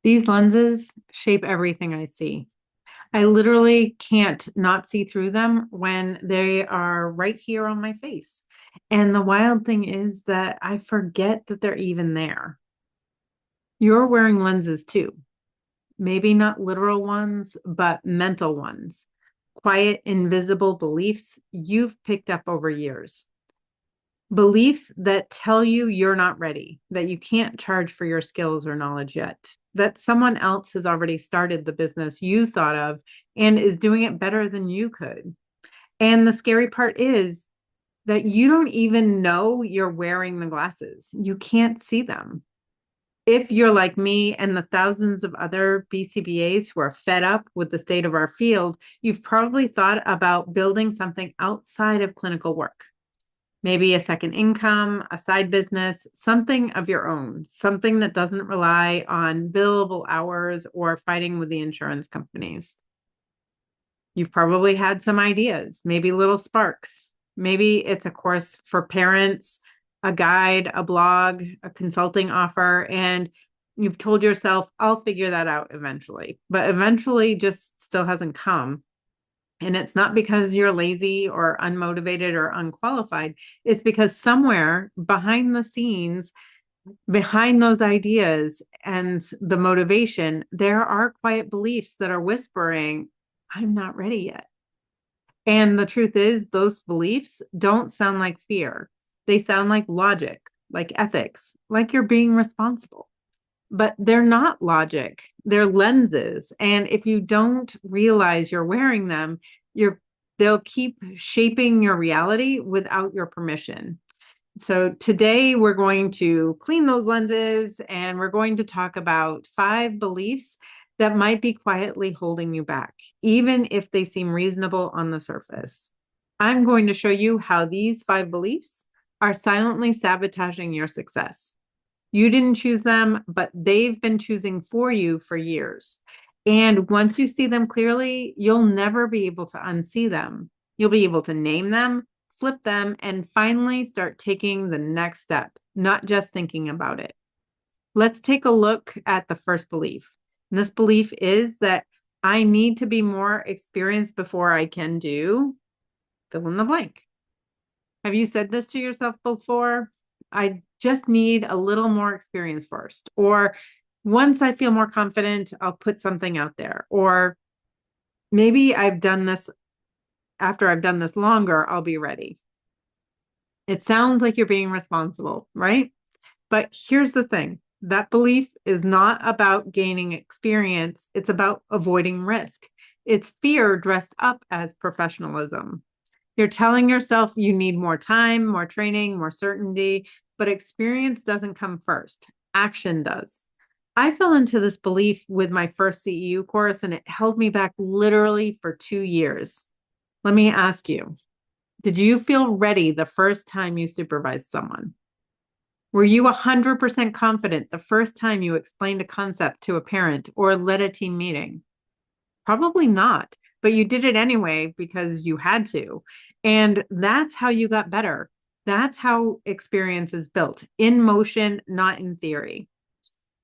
These lenses shape everything I see. I literally can't not see through them when they are right here on my face. And the wild thing is that I forget that they're even there. You're wearing lenses too. Maybe not literal ones, but mental ones. Quiet, invisible beliefs you've picked up over years. Beliefs that tell you you're not ready, that you can't charge for your skills or knowledge yet, that someone else has already started the business you thought of and is doing it better than you could. And the scary part is that you don't even know you're wearing the glasses. You can't see them. If you're like me and the thousands of other BCBAs who are fed up with the state of our field, you've probably thought about building something outside of clinical work. Maybe a second income, a side business, something of your own, something that doesn't rely on billable hours or fighting with the insurance companies. You've probably had some ideas, maybe little sparks. Maybe it's a course for parents, a guide, a blog, a consulting offer, and you've told yourself, I'll figure that out eventually. But eventually just still hasn't come. And it's not because you're lazy or unmotivated or unqualified. It's because somewhere behind the scenes, behind those ideas and the motivation, there are quiet beliefs that are whispering, I'm not ready yet. And the truth is, those beliefs don't sound like fear. They sound like logic, like ethics, like you're being responsible. But they're not logic, they're lenses. And if you don't realize you're wearing them, they'll keep shaping your reality without your permission. So today we're going to clean those lenses and we're going to talk about 5 beliefs that might be quietly holding you back, even if they seem reasonable on the surface. I'm going to show you how these 5 beliefs are silently sabotaging your success. You didn't choose them, but they've been choosing for you for years. And once you see them clearly, you'll never be able to unsee them. You'll be able to name them, flip them, and finally start taking the next step, not just thinking about it. Let's take a look at the first belief. And this belief is that I need to be more experienced before I can do fill in the blank. Have you said this to yourself before? I just need a little more experience first. Or once I feel more confident, I'll put something out there. Or maybe after I've done this longer, I'll be ready. It sounds like you're being responsible, right? But here's the thing. That belief is not about gaining experience. It's about avoiding risk. It's fear dressed up as professionalism. You're telling yourself you need more time, more training, more certainty, but experience doesn't come first. Action does. I fell into this belief with my first CEU course, and it held me back literally for 2 years. Let me ask you, did you feel ready the first time you supervised someone? Were you 100% confident the first time you explained a concept to a parent or led a team meeting? Probably not, but you did it anyway because you had to. And that's how you got better. That's how experience is built in motion, not in theory.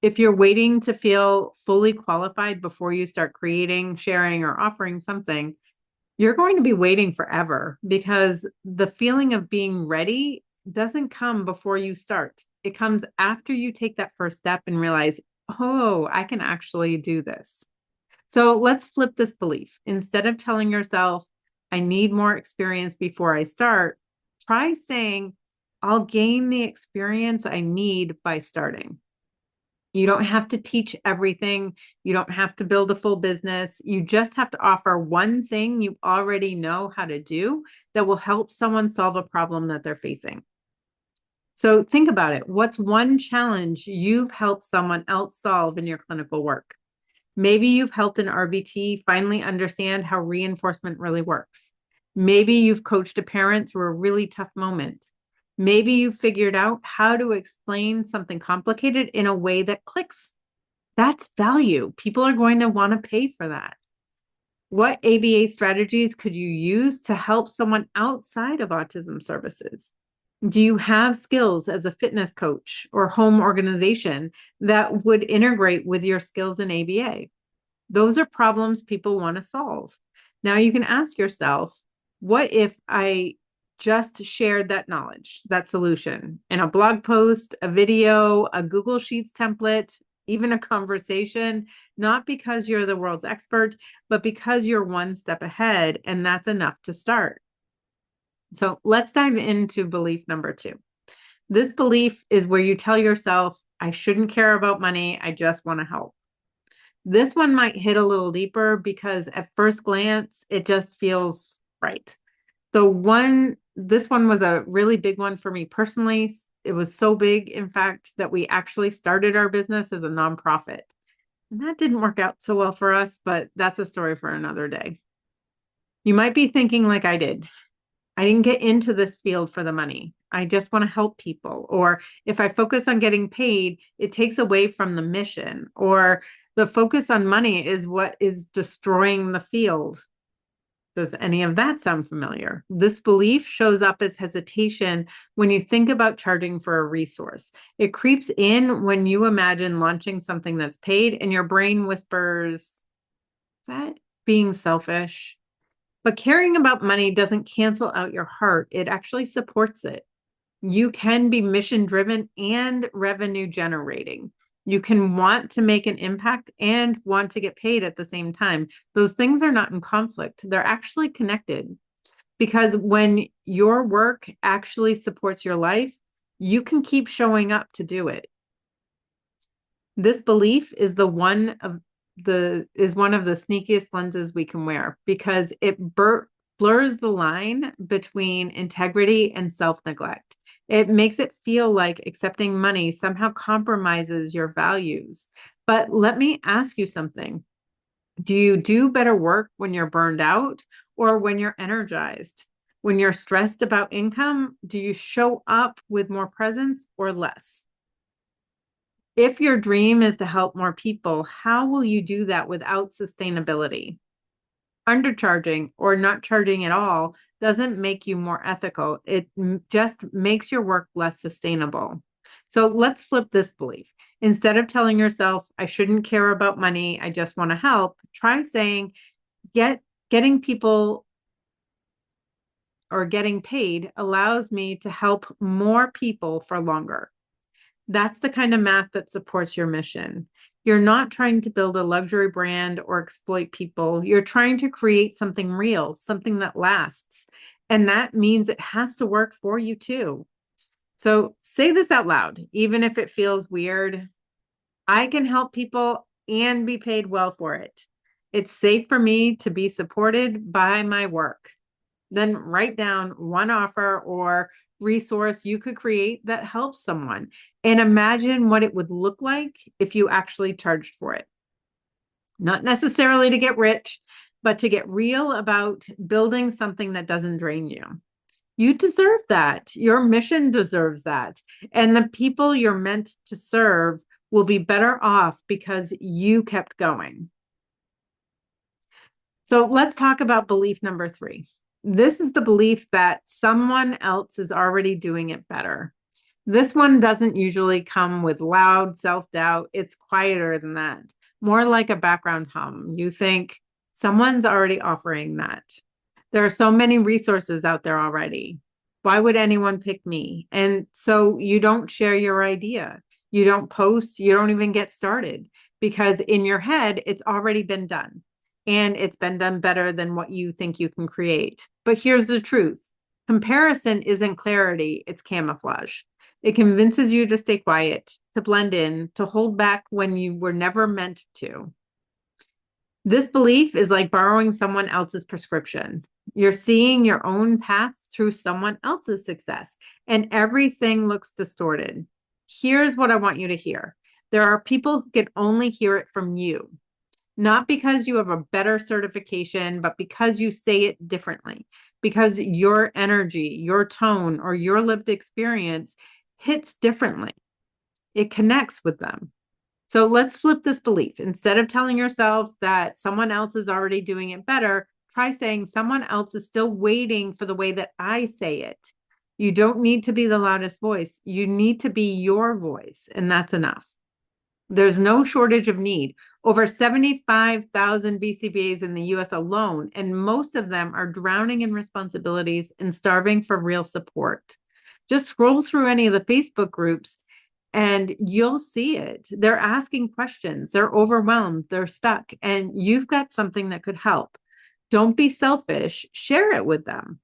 If you're waiting to feel fully qualified before you start creating, sharing, or offering something, you're going to be waiting forever because the feeling of being ready doesn't come before you start. It comes after you take that first step and realize, oh, I can actually do this. So let's flip this belief. Instead of telling yourself, I need more experience before I start, try saying, I'll gain the experience I need by starting. You don't have to teach everything. You don't have to build a full business. You just have to offer one thing you already know how to do that will help someone solve a problem that they're facing. So think about it. What's one challenge you've helped someone else solve in your clinical work? Maybe you've helped an RBT finally understand how reinforcement really works. Maybe you've coached a parent through a really tough moment. Maybe you've figured out how to explain something complicated in a way that clicks. That's value. People are going to want to pay for that. What ABA strategies could you use to help someone outside of autism services? Do you have skills as a fitness coach or home organization that would integrate with your skills in ABA? Those are problems people want to solve. Now you can ask yourself, what if I just shared that knowledge, that solution in a blog post, a video, a Google Sheets template, even a conversation, not because you're the world's expert, but because you're one step ahead, and that's enough to start. So let's dive into belief number 2. This belief is where you tell yourself, I shouldn't care about money, I just want to help. This one might hit a little deeper because at first glance, it just feels right. This one was a really big one for me personally. It was so big, in fact, that we actually started our business as a nonprofit. And that didn't work out so well for us, but that's a story for another day. You might be thinking like I did. I didn't get into this field for the money. I just want to help people. Or if I focus on getting paid, it takes away from the mission. Or the focus on money is what is destroying the field. Does any of that sound familiar? This belief shows up as hesitation when you think about charging for a resource. It creeps in when you imagine launching something that's paid and your brain whispers, is that being selfish? But caring about money doesn't cancel out your heart. It actually supports it. You can be mission driven and revenue generating. You can want to make an impact and want to get paid at the same time. Those things are not in conflict. They're actually connected because when your work actually supports your life, you can keep showing up to do it. This belief is one of the sneakiest lenses we can wear because it blurs the line between integrity and self-neglect. It makes it feel like accepting money somehow compromises your values. But let me ask you something. Do you do better work when you're burned out or when you're energized? When you're stressed about income, do you show up with more presence or less? If your dream is to help more people, how will you do that without sustainability? Undercharging or not charging at all doesn't make you more ethical. It just makes your work less sustainable. So let's flip this belief. Instead of telling yourself, I shouldn't care about money, I just want to help, try saying, getting people or getting paid allows me to help more people for longer. That's the kind of math that supports your mission. You're not trying to build a luxury brand or exploit people. You're trying to create something real, something that lasts. And that means it has to work for you too. So say this out loud, even if it feels weird. I can help people and be paid well for it. It's safe for me to be supported by my work. Then write down one offer or resource you could create that helps someone and imagine what it would look like if you actually charged for it. Not necessarily to get rich, but to get real about building something that doesn't drain you. You deserve that. Your mission deserves that. And the people you're meant to serve will be better off because you kept going. So let's talk about belief number 3. This is the belief that someone else is already doing it better. This one doesn't usually come with loud self-doubt. It's quieter than that, more like a background hum. You think someone's already offering that. There are so many resources out there already. Why would anyone pick me? And so you don't share your idea. You don't post. You don't even get started because in your head, it's already been done. And it's been done better than what you think you can create. But here's the truth. Comparison isn't clarity, it's camouflage. It convinces you to stay quiet, to blend in, to hold back when you were never meant to. This belief is like borrowing someone else's prescription. You're seeing your own path through someone else's success, and everything looks distorted. Here's what I want you to hear. There are people who can only hear it from you. Not because you have a better certification, but because you say it differently, because your energy, your tone, or your lived experience hits differently. It connects with them. So let's flip this belief. Instead of telling yourself that someone else is already doing it better, try saying someone else is still waiting for the way that I say it. You don't need to be the loudest voice. You need to be your voice, and that's enough. There's no shortage of need. Over 75,000 BCBAs in the US alone, and most of them are drowning in responsibilities and starving for real support. Just scroll through any of the Facebook groups and you'll see it. They're asking questions, they're overwhelmed, they're stuck, and you've got something that could help. Don't be selfish, share it with them.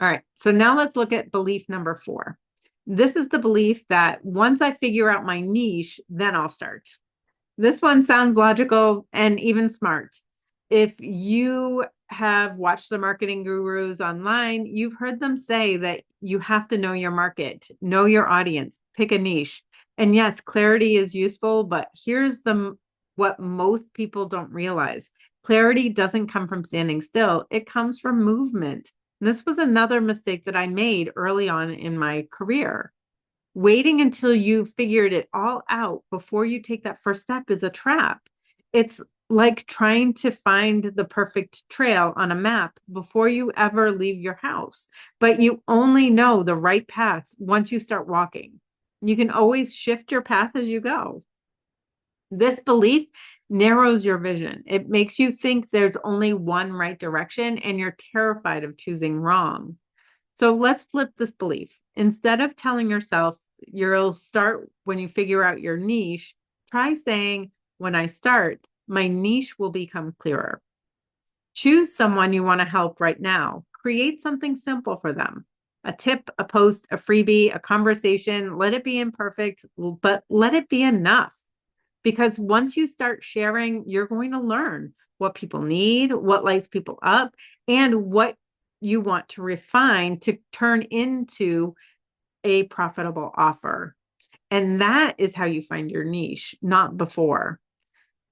All right, so now let's look at belief number 4. This is the belief that once I figure out my niche, then I'll start. This one sounds logical and even smart. If you have watched the marketing gurus online, you've heard them say that you have to know your market, know your audience, pick a niche. And yes, clarity is useful, but here's what most people don't realize. Clarity doesn't come from standing still. It comes from movement. And this was another mistake that I made early on in my career. Waiting until you figured it all out before you take that first step is a trap. It's like trying to find the perfect trail on a map before you ever leave your house, but you only know the right path once you start walking. You can always shift your path as you go. This belief narrows your vision. It makes you think there's only one right direction and you're terrified of choosing wrong. So let's flip this belief. Instead of telling yourself you'll start when you figure out your niche, try saying, when I start, my niche will become clearer. Choose someone you want to help right now. Create something simple for them. A tip, a post, a freebie, a conversation. Let it be imperfect, but let it be enough. Because once you start sharing, you're going to learn what people need, what lights people up, and what you want to refine to turn into a profitable offer. And that is how you find your niche, not before.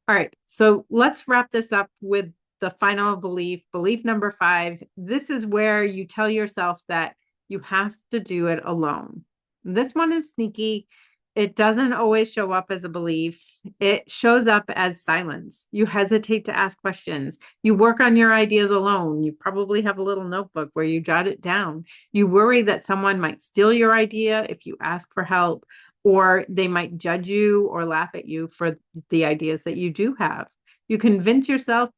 All right, so let's wrap this up with the final belief, belief number 5. This is where you tell yourself that you have to do it alone. This one is sneaky. It doesn't always show up as a belief. It shows up as silence. You hesitate to ask questions. You work on your ideas alone. You probably have a little notebook where you jot it down. You worry that someone might steal your idea if you ask for help, or they might judge you or laugh at you for the ideas that you do have. You convince yourself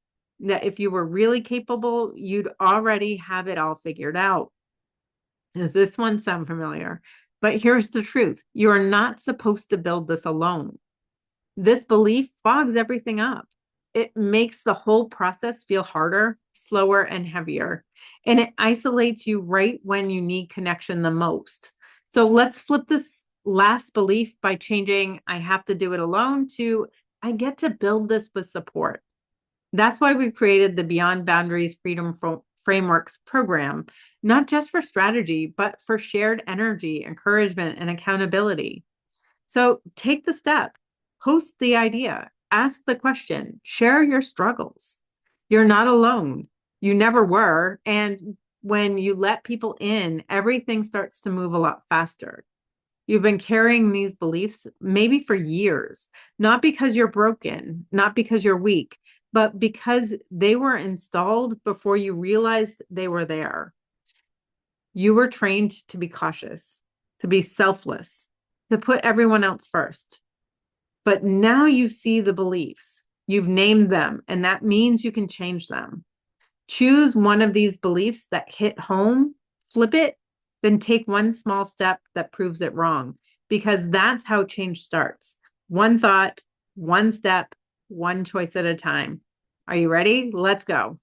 that if you were really capable, you'd already have it all figured out. Does this one sound familiar? But here's the truth. You are not supposed to build this alone. This belief fogs everything up. It makes the whole process feel harder, slower, and heavier. And it isolates you right when you need connection the most. So let's flip this last belief by changing I have to do it alone to I get to build this with support. That's why we created the Beyond Boundaries Freedom Frameworks program, not just for strategy, but for shared energy, encouragement, and accountability. So take the step, post the idea, ask the question, share your struggles. You're not alone. You never were. And when you let people in, everything starts to move a lot faster. You've been carrying these beliefs maybe for years, not because you're broken, not because you're weak, but because they were installed before you realized they were there. You were trained to be cautious, to be selfless, to put everyone else first. But now you see the beliefs, you've named them, and that means you can change them. Choose one of these beliefs that hit home, flip it, then take one small step that proves it wrong, because that's how change starts. One thought, one step, one choice at a time. Are you ready? Let's go.